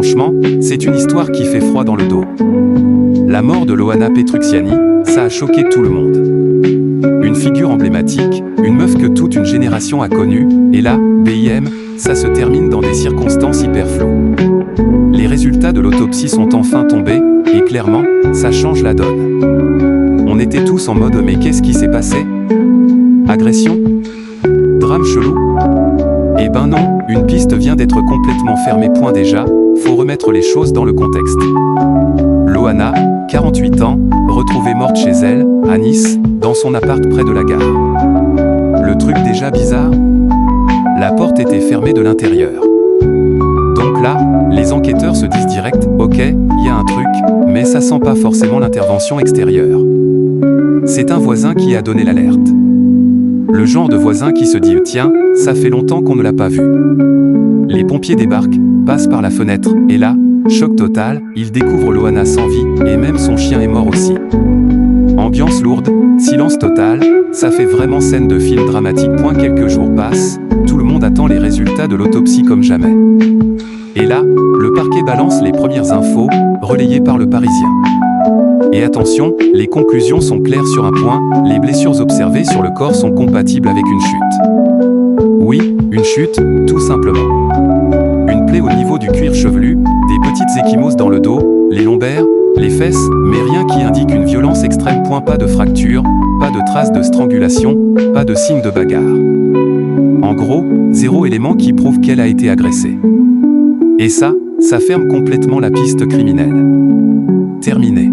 franchement, c'est une histoire qui fait froid dans le dos. La mort de Loana Petrucciani, ça a choqué tout le monde. Une figure emblématique, une meuf que toute une génération a connue, et là, BIM, ça se termine dans des circonstances hyper floues. Les résultats de l'autopsie sont enfin tombés, et clairement, ça change la donne. On était tous en mode mais qu'est-ce qui s'est passé? Agression? Drame chelou? Eh ben non, une piste vient d'être complètement fermée. Point déjà, faut remettre les choses dans le contexte. Loana, 48 ans, retrouvée morte chez elle, à Nice, dans son appart près de la gare. Le truc déjà bizarre? La porte était fermée de l'intérieur. Donc là, les enquêteurs se disent direct, ok, il y a un truc, mais ça sent pas forcément l'intervention extérieure. C'est un voisin qui a donné l'alerte. Le genre de voisin qui se dit tiens, ça fait longtemps qu'on ne l'a pas vu. Les pompiers débarquent, passent par la fenêtre, et là, choc total, ils découvrent Loana sans vie, et même son chien est mort aussi. Ambiance lourde, silence total, ça fait vraiment scène de film dramatique. Quelques jours passent, tout le monde attend les résultats de l'autopsie comme jamais. Et là, le parquet balance les premières infos, relayées par le Parisien. Et attention, les conclusions sont claires sur un point, les blessures observées sur le corps sont compatibles avec une chute. Oui, une chute, tout simplement. Une plaie au niveau du cuir chevelu, des petites ecchymoses dans le dos, les lombaires, les fesses, mais rien qui indique une violence extrême. Pas de fracture, pas de traces de strangulation, pas de signe de bagarre. En gros, zéro élément qui prouve qu'elle a été agressée. Et ça ferme complètement la piste criminelle. Terminé.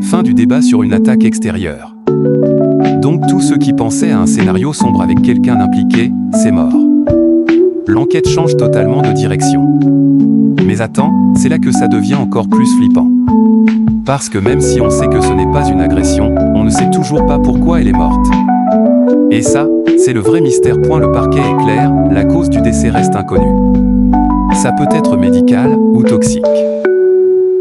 Fin du débat sur une attaque extérieure. Donc tous ceux qui pensaient à un scénario sombre avec quelqu'un impliqué, c'est mort. L'enquête change totalement de direction. Mais attends, c'est là que ça devient encore plus flippant. Parce que même si on sait que ce n'est pas une agression, on ne sait toujours pas pourquoi elle est morte. Et ça, c'est le vrai mystère. Le parquet est clair, la cause du décès reste inconnue. Ça peut être médical ou toxique.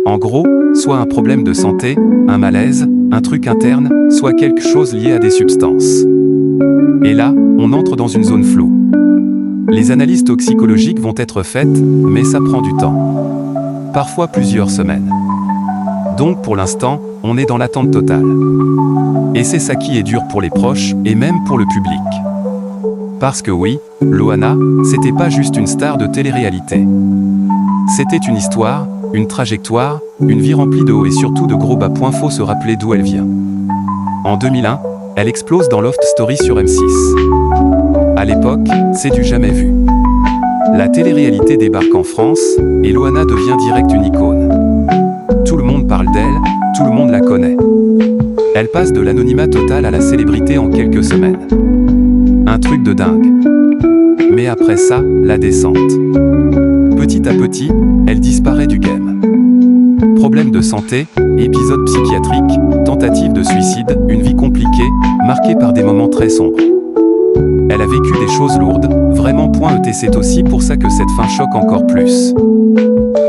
En gros, soit un problème de santé, un malaise, un truc interne, soit quelque chose lié à des substances. Et là, on entre dans une zone floue. Les analyses toxicologiques vont être faites, mais ça prend du temps. Parfois plusieurs semaines. Donc pour l'instant, on est dans l'attente totale. Et c'est ça qui est dur pour les proches, et même pour le public. Parce que oui, Loana, c'était pas juste une star de télé-réalité. C'était une histoire, une trajectoire, une vie remplie de hauts et surtout de gros bas. Faut se rappeler d'où elle vient. En 2001, elle explose dans Loft Story sur M6. À l'époque, c'est du jamais vu. La télé-réalité débarque en France, et Loana devient direct une icône. Tout le monde parle d'elle, tout le monde la connaît. Elle passe de l'anonymat total à la célébrité en quelques semaines. Un truc de dingue. Mais après ça, la descente. Petit à petit, elle disparaît du game. Problème de santé, épisode psychiatrique, tentative de suicide, une vie compliquée, marquée par des moments très sombres. Elle a vécu des choses lourdes, vraiment. Et c'est aussi pour ça que cette fin choque encore plus.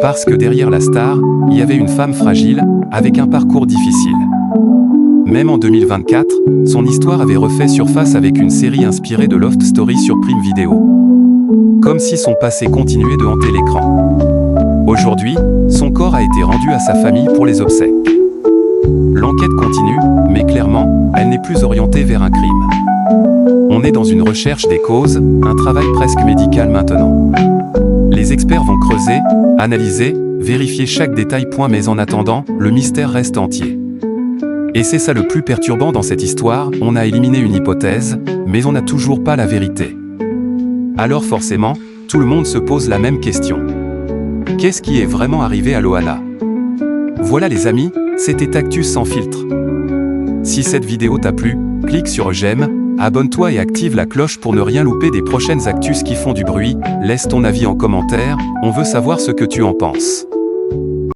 Parce que derrière la star, il y avait une femme fragile, avec un parcours difficile. Même en 2024, son histoire avait refait surface avec une série inspirée de Loft Story sur Prime Video. Comme si son passé continuait de hanter l'écran. Aujourd'hui, son corps a été rendu à sa famille pour les obsèques. L'enquête continue, mais clairement, elle n'est plus orientée vers un crime. On est dans une recherche des causes, un travail presque médical maintenant. Les experts vont creuser, analyser, vérifier chaque détail. Mais en attendant, le mystère reste entier. Et c'est ça le plus perturbant dans cette histoire, on a éliminé une hypothèse, mais on n'a toujours pas la vérité. Alors forcément, tout le monde se pose la même question. Qu'est-ce qui est vraiment arrivé à Loana? Voilà les amis, c'était Actus sans filtre. Si cette vidéo t'a plu, clique sur j'aime, abonne-toi et active la cloche pour ne rien louper des prochaines actus qui font du bruit. Laisse ton avis en commentaire, on veut savoir ce que tu en penses.